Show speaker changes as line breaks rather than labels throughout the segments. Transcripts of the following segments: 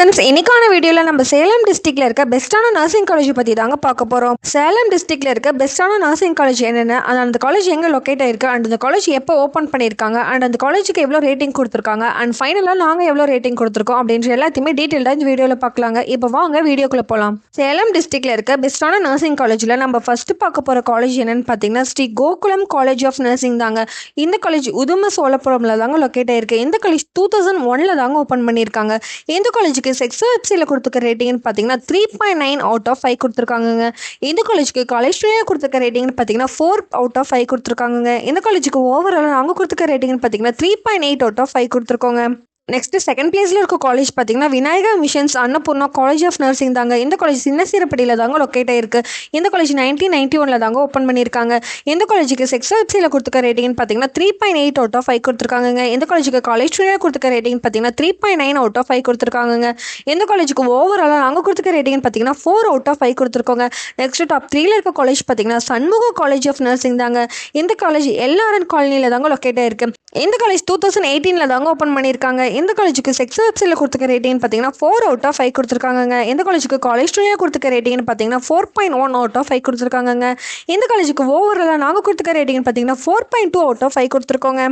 Friends, இன்னைக்கான வீடியோவில் நம்ம சேலம் டிஸ்ட்ரிக்ட்ல இருக்க பெஸ்ட்டான நர்சிங் காலேஜ் பற்றி தாங்க பார்க்க போகிறோம். சேலம் டிஸ்ட்ரிக்ட்ல இருக்க பெஸ்ட்டான நர்சிங் காலேஜ் என்னென்ன, அந்த காலேஜ் எங்கே லொக்கேட் ஆயிருக்கு, அண்ட் அந்த காலேஜ் எப்போ ஓப்பன் பண்ணியிருக்காங்க, அண்ட் அந்த காலேஜுக்கு எவ்வளோ ரேட்டிங் கொடுத்துருக்காங்க, அண்ட் ஃபைனலாக நாங்கள் எவ்வளோ ரேட்டிங் கொடுத்துருக்கோம் அப்படின்ற எல்லாத்தையுமே டீட்டெயில்டாக இந்த வீடியோவில் பார்க்கலாங்க. இப்போ வாங்க வீடியோக்குள்ளே போகலாம். சேலம் டிஸ்ட்ரிக்ட்ல இருக்க பெஸ்ட்டான நர்சிங் காலேஜில் நம்ம ஃபர்ஸ்ட் பார்க்க போகிற காலேஜ் என்னன்னு பார்த்தீங்கன்னா Sri Gokulam college of nursing தாங்க. இந்த காலேஜ் உதும சோழபுரம்ல தாங்க லொக்கேட் ஆயிருக்கு. இந்த காலேஜ் 2001 தாங்க ஓப்பன் பண்ணியிருக்காங்க. இந்த காலேஜுக்கு செக்ஸ் வெப்சைட்ல கொடுத்துருக்க ரேட்டிங்னு பார்த்தீங்கன்னா 3.9 அவுட் ஆஃப் 5 கொடுத்துருக்காங்க. இந்த காலேஜுக்கு காலேஜ் கொடுத்துருக்க ரேட்டிங்னு பார்த்தீங்கன்னா 4 அவுட் ஆஃப் 5 கொடுத்துருக்காங்க. இந்த காலேஜுக்கு ஓவரால் நாங்கள் கொடுத்துருக்க ரேட்டிங்னு பார்த்தீங்கன்னா 3.8 அவுட் ஆஃப் 5 கொடுத்துருக்கோங்க. நெக்ஸ்ட் செகண்ட் பிளேஸில் இருக்க காலேஜ் பார்த்தீங்கன்னா Vinayaka missions Annapoorna college of nursing தாங்க. இந்த காலேஜ் சின்னசீரப்பட்டியில் தாங்க லொக்கேட் ஆயிருக்கு. இந்த காலேஜ் 1991 தாங்க ஓப்பன் பண்ணியிருக்காங்க. இந்த காலேஜுக்கு செக்ஸ் வெப்சைட்ல கொடுத்துருக்க ரேட்டிங்னு பார்த்தீங்கன்னா 3.8 அவுட் ஆஃப் 5 கொடுத்துருக்காங்க. இந்த காலேஜுக்கு காலேஜ் கொடுத்துருக்க ரேட்டிங் பார்த்தீங்கன்னா 3.9 அவுட் ஆஃப் 5 கொடுத்துருக்காங்க. இந்த காலேஜுக்கு ஓவராலாக நாங்கள் கொடுத்துருக்க ரேட்டிங்னு பார்த்தீங்கன்னா 4 அவுட் ஆஃப் 5 கொடுத்துருக்கோங்க. நெக்ஸ்ட் டாப் 3ல இருக்க காலேஜ் பார்த்தீங்கன்னா சண்முக காலேஜ் ஆஃப் நர்சிங் தாங்க. இந்த காலேஜ் எல்ஆர்என் காலனியில் தாங்க லொக்கேட் ஆயிருக்கு. இந்த காலேஜ் 2018 தாங்க ஓப்பன் பண்ணியிருக்காங்க. இந்த காலேஜுக்கு செக்ஸ் வெப்சைட்ல கொடுத்துருக்க ரேட்டிங் பார்த்தீங்கன்னா 4 அவுட் ஆஃப் 5 கொடுத்துருக்காங்க. இந்த காலேஜுக்கு காலேஜ் கொடுத்துருக்க ரேட்டிங்னு பார்த்தீங்கன்னா 4.1 அவுட் ஆஃப் 5 கொடுத்துருக்காங்க. இந்த காலேஜுக்கு ஓவராலாக நாங்கள் கொடுத்துருக்க ரேட்டிங் பார்த்தீங்கன்னா 4.2 அவுட் ஆஃப் 5 கொடுத்துருக்கோங்க.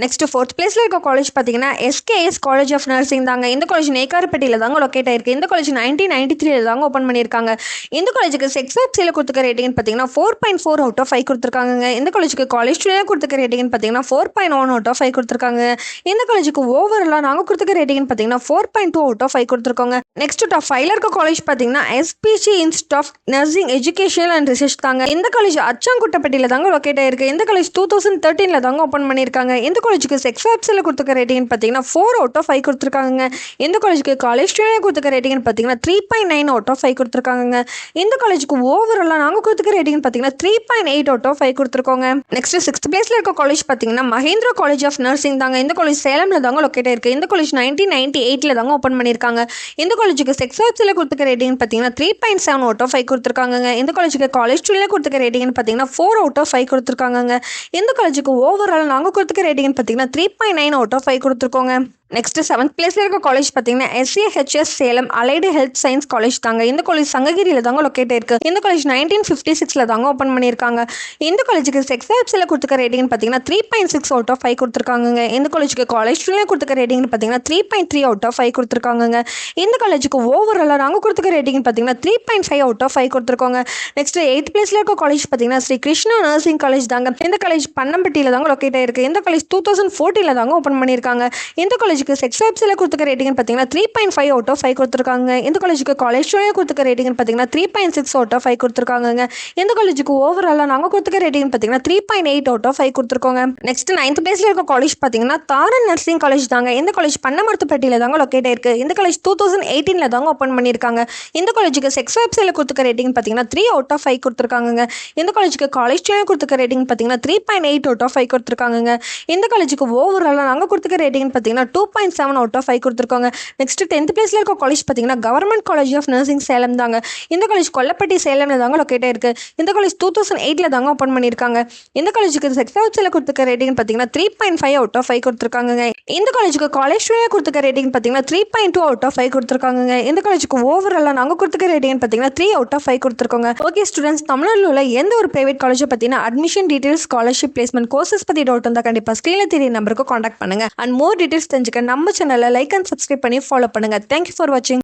நெக்ஸ்ட் ஃபோர்த் பிளேஸில் இருக்க காலேஜ் பார்த்தீங்கன்னா எஸ்கேஎஸ் காலேஜ் ஆஃப் நர்சிங் தாங்க. இந்த காலேஜ் நெய்க்காரப்பட்டியில் தாங்க லொக்கேட் ஆயிருக்கு. இந்த காலேஜ் 1993 தாங்க ஓப்பன் பண்ணியிருக்காங்க. இந்த காலேஜுக்கு செக்ஸ் வெப்சைட்ல கொடுத்துருக்க ரேட்டிங் பார்த்தீங்கன்னா 4.4 அவுட் ஆஃப் 5 கொடுத்துருக்காங்க. இந்த காலேஜுக்கு காலேஜ் கொடுத்துருக்க ரேட்டிங் பார்த்தீங்கன்னா 4.1 அவுட் ஆஃப் 5 கொடுத்துருக்காங்க. இந்த காலேஜுக்கு ஓவராலாக நாங்கள் கொடுத்துருக்க ரேட்டிங் பார்த்தீங்கன்னா 4.2 அவுட் ஆஃப் 5 கொடுத்துருக்கோங்க. நெக்ஸ்ட் டாப் 5ல இருக்க காலேஜ் பார்த்தீங்கன்னா SPC institute of nursing education and research தாங்க. இந்த காலேஜ் அச்சாங்குட்டப்பட்டியில் தாங்க லொக்கேட் ஆயிருக்கு. இந்த காலேஜ் 2013 தாங்க ஓப்பன் பண்ணியிருக்காங்க. இந்த காலேஜுக்கு செக்ஸ் வெப்சைட்ல கொடுத்துருக்க ரேட்டிங் பார்த்தீங்கன்னா 4 அவுட் ஆஃப் 5 கொடுத்துருக்காங்க. இந்த காலேஜுக்கு காலேஜ் கொடுத்துருக்க ரேட்டிங் பார்த்தீங்கன்னா 3.9 அவுட் ஆஃப் 5 கொடுத்துருக்காங்க. இந்த காலேஜுக்கு ஓவராலாக நாங்கள் கொடுத்துருக்க ரேட்டிங் பார்த்தீங்கன்னா 3.8 அவுட் ஆஃப் 5 கொடுத்துருக்கோங்க. நெக்ஸ்ட் 6th பிளேஸ்ல இருக்க காலேஜ் பார்த்தீங்கன்னா மஹேந்திரா காலேஜ் ஆஃப் நர்சிங் தாங்க. இந்த காலேஜ் சேலம்ல தாங்க லொக்கேட் ஆயிருக்கு. இந்த காலேஜ் 1998 தாங்க ஓப்பன் பண்ணியிருக்காங்க. இந்த காலேஜுக்கு செக்ஸ் வெப்சைட்ல கொடுத்துருக்க ரேட்டிங் பார்த்தீங்கன்னா 3.7 அவுட் ஆஃப் 5 கொடுத்துருக்காங்க. இந்த காலேஜுக்கு காலேஜ் கொடுத்துருக்க ரேட்டிங் பார்த்தீங்கன்னா 4 அவுட் ஆஃப் 5 கொடுத்துருக்காங்க. இந்த காலேஜுக்கு ஓவரால் நாங்கள் கொடுத்துருக்க ரேட்டிங் பார்த்தீங்கன்னா 3.9 அவுட் ஆஃப் 5 கொடுத்துருக்கோங்க. நெக்ஸ்ட் 7th பிளேஸ்ல இருக்க காலேஜ் பார்த்தீங்கன்னா SAHS Salem allied health science college தாங்க. இந்த காலேஜ் சங்ககிரியில் தாங்க லொக்கேட் ஆயிருக்கு. இந்த காலேஜ் 1956 தாங்க ஓப்பன் பண்ணியிருக்காங்க. இந்த காலேஜுக்கு செக்ஸ் வெப்சைட்ல கொடுத்துருக்க ரேட்டிங் பார்த்தீங்கன்னா 3.6 அவுட் ஆஃப் 5 கொடுத்துருக்காங்க. இந்த காலேஜுக்கு காலேஜ் கொடுத்துருக்க ரேட்டிங் பார்த்தீங்கன்னா 3.3 அவுட் ஆஃப் 5 கொடுத்துருக்காங்க. இந்த காலேஜுக்கு ஓவராலாக நாங்கள் கொடுத்துருக்க ரேட்டிங் பார்த்தீங்கன்னா 3.5 அவுட் ஆஃப் 5 கொடுத்துருக்கோங்க. நெக்ஸ்ட் 8th பிளேஸ்ல இருக்க காலேஜ் பார்த்தீங்கன்னா ஸ்ரீ கிருஷ்ணா நர்சிங் காலேஜ் தாங்க. இந்த காலேஜ் பன்னம்பட்டியில் தாங்க லொக்கேட் ஆயிருக்கு. இந்த காலேஜ் 2014 தாங்க ஓப்பன் பண்ணியிருக்காங்க. இந்த காலேஜ் செக்ஸ் வெப்சைட்ல கொடுத்துருக்க ரேட்டிங் பார்த்தீங்கன்னா 3.5 அவுட் ஆஃப் 5 கொடுத்துருக்காங்க. இந்த காலேஜுக்கு காலேஜ் கொடுத்துருக்க ரேட்டிங் பார்த்தீங்கன்னா 3.6 அவுட் ஆஃப் 5 கொடுத்துருக்காங்க. இந்த காலேஜுக்கு ஓவராலாக நாங்கள் கொடுத்துருக்க ரேட்டிங் பார்த்தீங்கன்னா 3.8 அவுட் ஆஃப் 5 கொடுத்துருக்கோங்க. நெக்ஸ்ட் 9th பிளேஸ்ல இருக்க காலேஜ் பார்த்தீங்கன்னா தாரன் நர்சிங் காலேஜ் தாங்க. இந்த காலேஜ் பன்னமரத்துப்பட்டியில் தாங்க லொக்கேட் ஆயிருக்கு. இந்த காலேஜ் 2018 தாங்க ஓப்பன் பண்ணியிருக்காங்க. இந்த காலேஜுக்கு செக்ஸ் வெப்சைட்ல கொடுத்துருக்க ரேட்டிங் பார்த்தீங்கன்னா 3 அவுட் ஆஃப் 5 கொடுத்துருக்காங்க. இந்த காலேஜுக்கு காலேஜ் கொடுத்துருக்க ரேட்டிங் பார்த்தீங்கன்னா 3.8 அவுட் ஆஃப் 5 கொடுத்துருக்காங்க. இந்த காலேஜுக்கு ஓவராலாக நாங்கள் கொடுத்துருக்க ரேட்டிங் பார்த்தீங்கன்னா 2.7 அவுட் ஆஃப் 5 கொடுத்துருக்காங்க. நெக்ஸ்ட் 10th பிளேஸ்ல இருக்க காலேஜ் பார்த்தீங்கன்னா government college of nursing Salem தாங்க. இந்த காலேஜ் கொல்லப்பட்டி சேலம்ல தாங்க லொக்கேட் ஆயிருக்கு. இந்த காலேஜ் 2008 தாங்க ஓப்பன் பண்ணியிருக்காங்க. இந்த காலேஜுக்கு செக்ஸ் வெப்சைட்ல கொடுத்துருக்க ரேட்டிங் பார்த்தீங்கன்னா 3.5 அவுட் ஆஃப் 5 கொடுத்துருக்காங்க. இந்த காலேஜுக்கு காலேஜ் கொடுத்துருக்க ரேட்டிங் பார்த்தீங்கன்னா 3.2 அவுட் ஆஃப் 5 கொடுத்துருக்காங்க. இந்த காலேஜுக்கு ஓவராலாக நாங்கள் கொடுத்துருக்க ரேட்டிங் பார்த்தீங்கன்னா 3 அவுட் ஆஃப் 5 கொடுத்துருக்கோங்க. ஓகே ஸ்டூடெண்ட்ஸ், தமிழ்நாட்டில் உள்ள எந்த ஒரு பிரைவேட் காலேஜை பற்றின admission details, scholarship, placement, courses பற்றி டவுட் இருந்தால் கண்டிப்பாக ஸ்க்ரீனில் தெரிய நம்பருக்கு காண்டாக்ட் பண்ணுங்க. அண்ட் மோர் டீடைல்ஸ் தெரிஞ்சுக்க நம்ம சேனலை லைக் அண்ட் சப்ஸ்கிரைப் பண்ணி ஃபாலோ பண்ணுங்க. தேங்க்யூ ஃபார் வாட்சிங்.